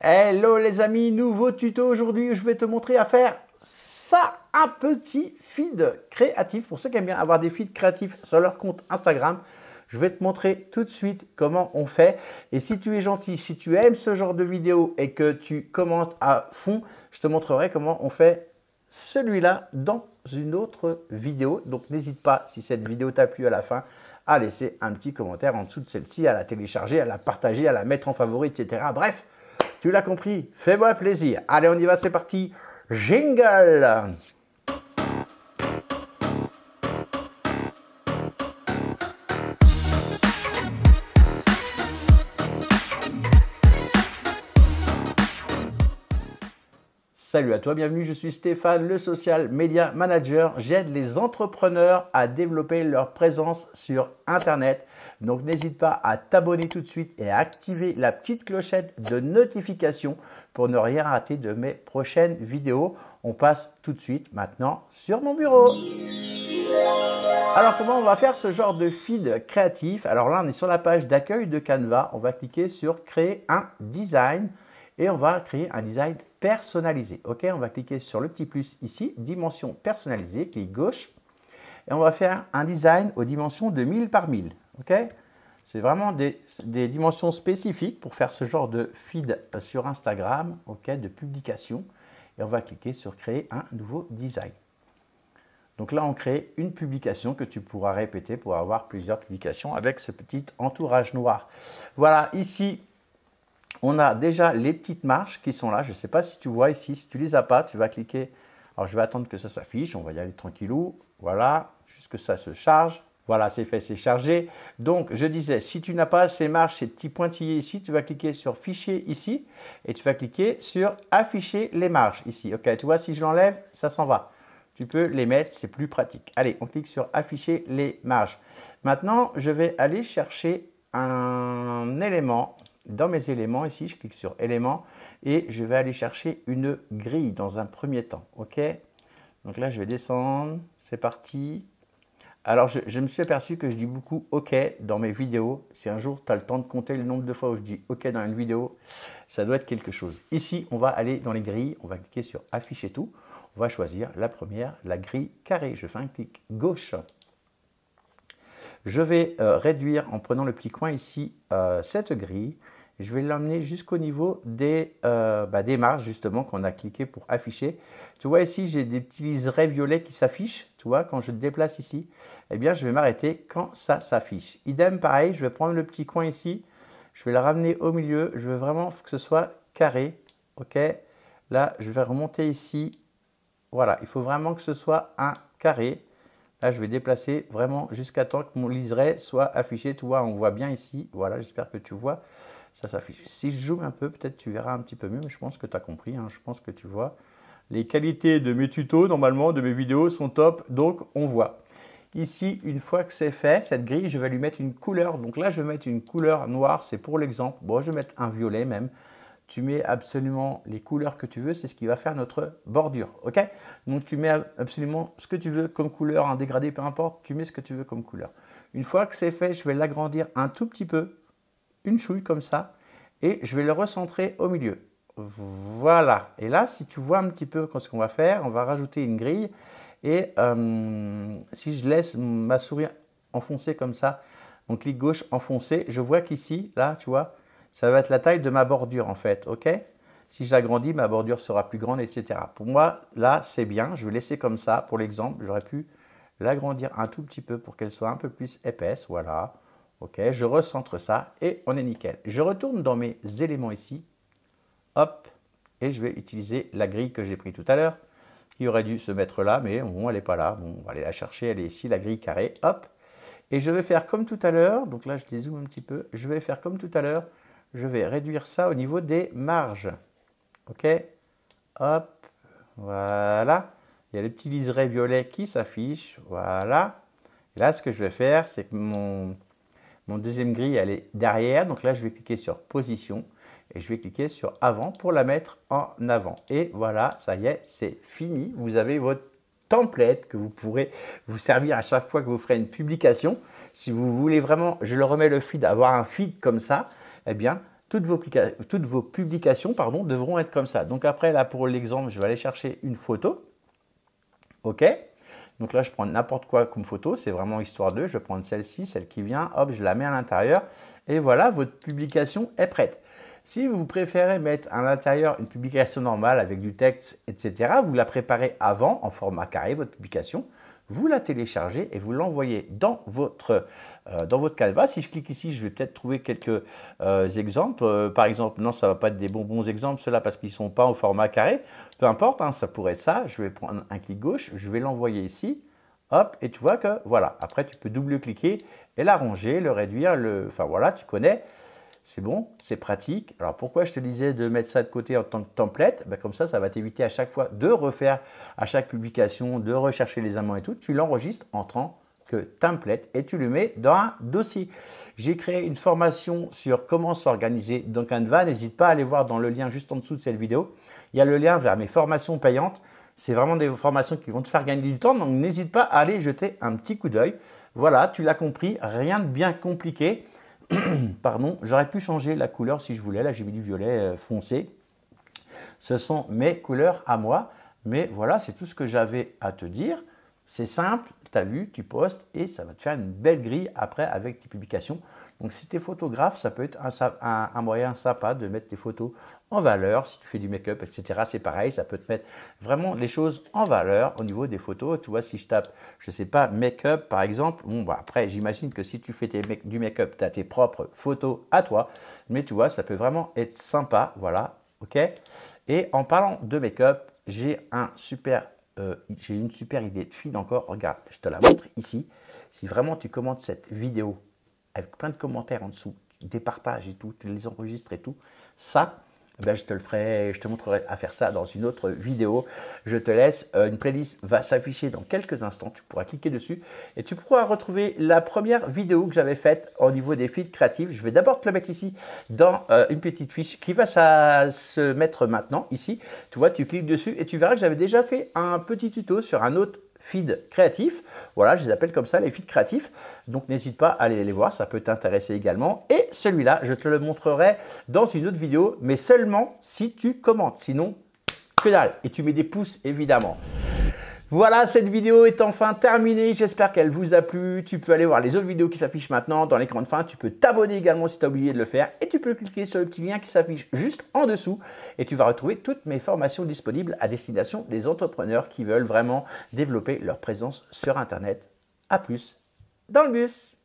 Hello les amis, nouveau tuto aujourd'hui où je vais te montrer à faire ça, un petit feed créatif. Pour ceux qui aiment bien avoir des feeds créatifs sur leur compte Instagram, je vais te montrer tout de suite comment on fait. Et si tu es gentil, si tu aimes ce genre de vidéo et que tu commentes à fond, je te montrerai comment on fait celui-là dans une autre vidéo. Donc n'hésite pas, si cette vidéo t'a plu à la fin, à laisser un petit commentaire en dessous de celle-ci, à la télécharger, à la partager, à la mettre en favori, etc. Bref, tu l'as compris, fais-moi plaisir. Allez, on y va, c'est parti. Jingle! Salut à toi, bienvenue, je suis Stéphane, le Social Media Manager. J'aide les entrepreneurs à développer leur présence sur Internet. Donc n'hésite pas à t'abonner tout de suite et à activer la petite clochette de notification pour ne rien rater de mes prochaines vidéos. On passe tout de suite maintenant sur mon bureau. Alors comment on va faire ce genre de feed créatif? Alors là on est sur la page d'accueil de Canva. On va cliquer sur créer un design et on va créer un design personnalisé. Ok, on va cliquer sur le petit plus ici, dimension personnalisée, clic gauche. Et on va faire un design aux dimensions de 1000 par 1000. Ok, c'est vraiment des dimensions spécifiques pour faire ce genre de feed sur Instagram, ok, de publication. Et on va cliquer sur créer un nouveau design. Donc là, on crée une publication que tu pourras répéter pour avoir plusieurs publications avec ce petit entourage noir. Voilà, ici, on a déjà les petites marches qui sont là. Je ne sais pas si tu vois ici. Si tu ne les as pas, tu vas cliquer. Alors, je vais attendre que ça s'affiche. On va y aller tranquillou. Voilà, juste que ça se charge. Voilà, c'est fait, c'est chargé. Donc, je disais, si tu n'as pas ces marches, ces petits pointillés ici, tu vas cliquer sur Fichier ici et tu vas cliquer sur Afficher les marges ici. Ok, tu vois, si je l'enlève, ça s'en va. Tu peux les mettre, c'est plus pratique. Allez, on clique sur Afficher les marges. Maintenant, je vais aller chercher un élément. Dans mes éléments, ici, je clique sur éléments et je vais aller chercher une grille dans un premier temps. OK? Donc là, je vais descendre. C'est parti. Alors, je me suis aperçu que je dis beaucoup OK dans mes vidéos. Si un jour, tu as le temps de compter le nombre de fois où je dis OK dans une vidéo, ça doit être quelque chose. Ici, on va aller dans les grilles. On va cliquer sur Afficher tout. On va choisir la première, la grille carrée. Je fais un clic gauche. Je vais réduire en prenant le petit coin ici cette grille. Je vais l'emmener jusqu'au niveau des marges justement qu'on a cliqué pour afficher. Tu vois ici, j'ai des petits liserés violets qui s'affichent. Tu vois, quand je déplace ici, eh bien, je vais m'arrêter quand ça s'affiche. Idem, pareil, je vais prendre le petit coin ici. Je vais le ramener au milieu. Je veux vraiment que ce soit carré. OK. Là, je vais remonter ici. Voilà, il faut vraiment que ce soit un carré. Là, je vais déplacer vraiment jusqu'à temps que mon liseré soit affiché. Tu vois, on voit bien ici. Voilà, j'espère que tu vois. Ça s'affiche. Si je zoome un peu, peut-être tu verras un petit peu mieux, mais je pense que tu as compris, hein, je pense que tu vois. Les qualités de mes tutos, normalement, de mes vidéos sont top, donc on voit. Ici, une fois que c'est fait, cette grille, je vais lui mettre une couleur. Donc là, je vais mettre une couleur noire, c'est pour l'exemple. Bon, je vais mettre un violet même. Tu mets absolument les couleurs que tu veux, c'est ce qui va faire notre bordure. Ok? Donc tu mets absolument ce que tu veux comme couleur, un dégradé, peu importe, tu mets ce que tu veux comme couleur. Une fois que c'est fait, je vais l'agrandir un tout petit peu. Une chouille comme ça et je vais le recentrer au milieu. Voilà. Et là, si tu vois un petit peu ce qu'on va faire, on va rajouter une grille et si je laisse ma souris enfoncer comme ça, mon clic gauche enfoncé, je vois qu'ici, là, tu vois, ça va être la taille de ma bordure en fait. OK? Si j'agrandis, ma bordure sera plus grande, etc. Pour moi, là, c'est bien. Je vais laisser comme ça. Pour l'exemple, j'aurais pu l'agrandir un tout petit peu pour qu'elle soit un peu plus épaisse. Voilà. Ok, je recentre ça et on est nickel. Je retourne dans mes éléments ici. Hop, et je vais utiliser la grille que j'ai prise tout à l'heure, qui aurait dû se mettre là, mais bon, elle n'est pas là. Bon, on va aller la chercher, elle est ici, la grille carrée. Hop, et je vais faire comme tout à l'heure. Donc là, je dézoome un petit peu. Je vais faire comme tout à l'heure. Je vais réduire ça au niveau des marges. Ok, hop, voilà. Il y a les petits liserés violets qui s'affichent. Voilà. Et là, ce que je vais faire, c'est que mon deuxième grille, elle est derrière. Donc là, je vais cliquer sur Position et je vais cliquer sur Avant pour la mettre en avant. Et voilà, ça y est, c'est fini. Vous avez votre template que vous pourrez vous servir à chaque fois que vous ferez une publication. Si vous voulez vraiment, je le remets le feed, avoir un feed comme ça, eh bien, toutes vos publications pardon, devront être comme ça. Donc après, là, pour l'exemple, je vais aller chercher une photo. OK. Donc là, je prends n'importe quoi comme photo. C'est vraiment histoire de. Je vais prendre celle-ci, celle qui vient. Hop, je la mets à l'intérieur. Et voilà, votre publication est prête. Si vous préférez mettre à l'intérieur une publication normale avec du texte, etc., vous la préparez avant en format carré, votre publication. Vous la téléchargez et vous l'envoyez dans votre Canva. Si je clique ici, je vais peut-être trouver quelques exemples. Par exemple, non, ça ne va pas être des bons exemples, ceux-là, parce qu'ils ne sont pas au format carré. Peu importe, hein, ça pourrait être ça. Je vais prendre un clic gauche, je vais l'envoyer ici. Hop, et tu vois que voilà. Après, tu peux double-cliquer et l'arranger, le réduire. Enfin voilà, tu connais. C'est bon, c'est pratique. Alors pourquoi je te disais de mettre ça de côté en tant que template? Ben, comme ça va t'éviter à chaque fois de refaire à chaque publication, de rechercher les amendements et tout. Tu l'enregistres en tant que template et tu le mets dans un dossier. J'ai créé une formation sur comment s'organiser dans Canva. N'hésite pas à aller voir dans le lien juste en dessous de cette vidéo. Il y a le lien vers mes formations payantes. C'est vraiment des formations qui vont te faire gagner du temps. Donc n'hésite pas à aller jeter un petit coup d'œil. Voilà, tu l'as compris, rien de bien compliqué. Pardon, j'aurais pu changer la couleur si je voulais. Là, j'ai mis du violet foncé. Ce sont mes couleurs à moi. Mais voilà, c'est tout ce que j'avais à te dire. C'est simple, tu as vu, tu postes et ça va te faire une belle grille après avec tes publications. Donc, si tu es photographe, ça peut être un moyen sympa de mettre tes photos en valeur. Si tu fais du make-up, etc., c'est pareil. Ça peut te mettre vraiment les choses en valeur au niveau des photos. Tu vois, si je tape, je ne sais pas, make-up par exemple. Bon, bah, après, j'imagine que si tu fais du make-up, tu as tes propres photos à toi. Mais tu vois, ça peut vraiment être sympa. Voilà, OK. Et en parlant de make-up, j'ai une super idée de fil encore. Regarde, je te la montre ici. Si vraiment tu commentes cette vidéo avec plein de commentaires en dessous, tu départages et tout, tu les enregistres et tout, ça, ben je te montrerai à faire ça dans une autre vidéo. Je te laisse, une playlist va s'afficher dans quelques instants, tu pourras cliquer dessus et tu pourras retrouver la première vidéo que j'avais faite au niveau des feeds créatifs. Je vais d'abord te le mettre ici dans une petite fiche qui va se mettre maintenant ici. Tu vois, tu cliques dessus et tu verras que j'avais déjà fait un petit tuto sur un autre feed créatif. Voilà, je les appelle comme ça, les feeds créatifs. Donc, n'hésite pas à aller les voir, ça peut t'intéresser également. Et celui-là, je te le montrerai dans une autre vidéo, mais seulement si tu commentes. Sinon, que dalle. Et tu mets des pouces, évidemment. Voilà, cette vidéo est enfin terminée. J'espère qu'elle vous a plu. Tu peux aller voir les autres vidéos qui s'affichent maintenant dans l'écran de fin. Tu peux t'abonner également si tu as oublié de le faire. Et tu peux cliquer sur le petit lien qui s'affiche juste en dessous. Et tu vas retrouver toutes mes formations disponibles à destination des entrepreneurs qui veulent vraiment développer leur présence sur Internet. À plus dans le bus.